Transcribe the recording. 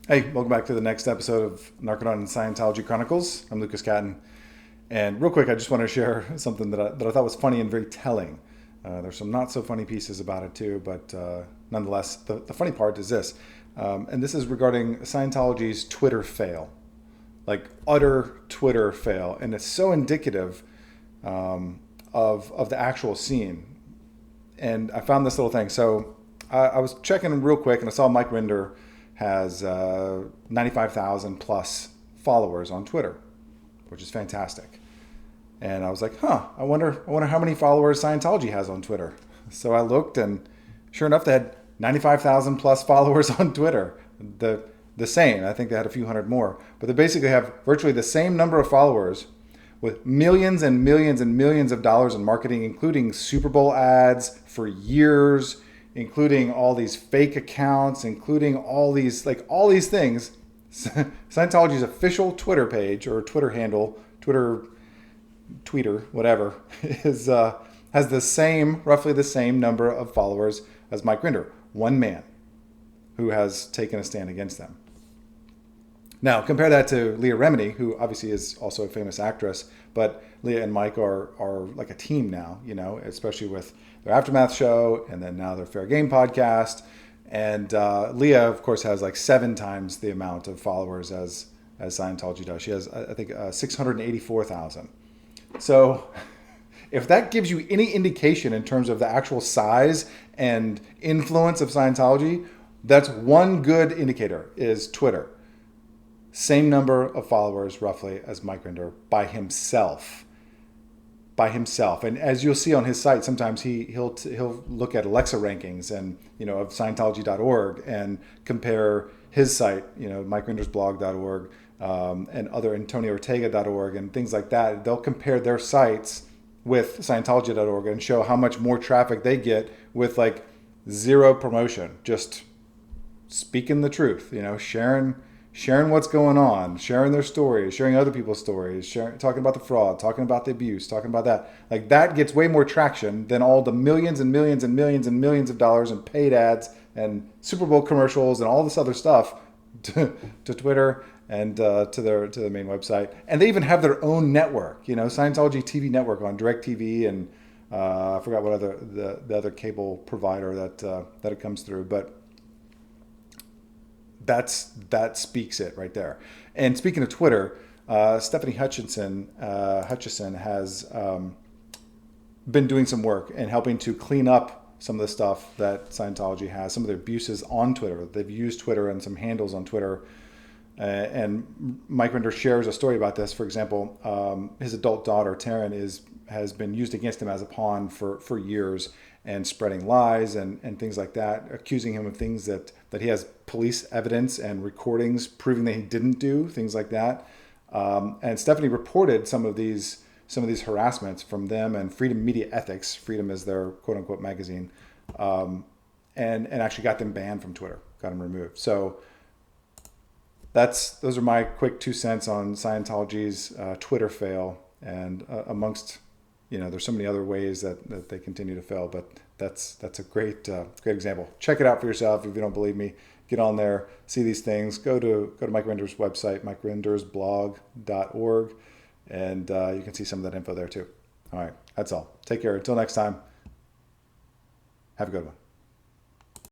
Hey, welcome back to the next episode of Narconon and Scientology Chronicles. I'm Lucas Catton. And real quick, I just want to share something that I thought was funny and very telling. There's some not so funny pieces about it too, but nonetheless, the funny part is this. And this is regarding Scientology's Twitter fail, like utter Twitter fail. And it's so indicative of the actual scene. And I found this little thing. So I was checking real quick and I saw Mike Rinder has 95,000 plus followers on Twitter, which is fantastic. And I was like, I wonder how many followers Scientology has on Twitter. So I looked, and sure enough, they had 95,000 plus followers on Twitter. The same. I think they had a few hundred more, but they basically have virtually the same number of followers with millions and millions and millions of dollars in marketing, including Super Bowl ads for years, including all these fake accounts, including all these things. Scientology's official Twitter page or Twitter handle, tweeter, whatever, is has roughly the same number of followers as Mike Rinder, one man who has taken a stand against them. Now, compare that to Leah Remini, who obviously is also a famous actress, but Leah and Mike are like a team now, especially with their Aftermath show and then now their Fair Game podcast. And Leah, of course, has like 7 times the amount of followers as Scientology does. She has, I think, 684,000. So if that gives you any indication in terms of the actual size and influence of Scientology, that's one good indicator is Twitter. Same number of followers roughly as Mike Rinder by himself. And as you'll see on his site, sometimes he'll look at Alexa rankings and of Scientology.org and compare his site, Mike Rinder's blog.org, and other AntonioOrtega.org and things like that. They'll compare their sites with Scientology.org and show how much more traffic they get with like zero promotion, just speaking the truth, sharing what's going on, sharing their stories, sharing other people's stories, talking about the fraud, talking about the abuse, talking about that. Like that gets way more traction than all the millions and millions and millions and millions of dollars in paid ads and Super Bowl commercials and all this other stuff to Twitter and to the main website. And they even have their own network, Scientology TV network on DirecTV and I forgot what the other cable provider that it comes through, but that speaks it right there. And speaking of Twitter, Stephanie Hutchison has been doing some work and helping to clean up some of the stuff that Scientology has, some of the abuses on Twitter. They've used Twitter and some handles on Twitter. And Mike Rinder shares a story about this. For example, his adult daughter, Taryn, has been used against him as a pawn for years and spreading lies and things like that, accusing him of things that he has police evidence and recordings proving that he didn't do, things like that. And Stephanie reported some of these harassments from them and Freedom Media Ethics. Freedom is their quote unquote magazine, and actually got them banned from Twitter, got them removed. So those are my quick 2 cents on Scientology's Twitter fail, and amongst there's so many other ways that they continue to fail, but that's a great example. Check it out for yourself if you don't believe me. Get on there, see these things. Go to Mike Rinder's website, MikeRindersblog.org, and you can see some of that info there too. All right, that's all. Take care. Until next time, have a good one.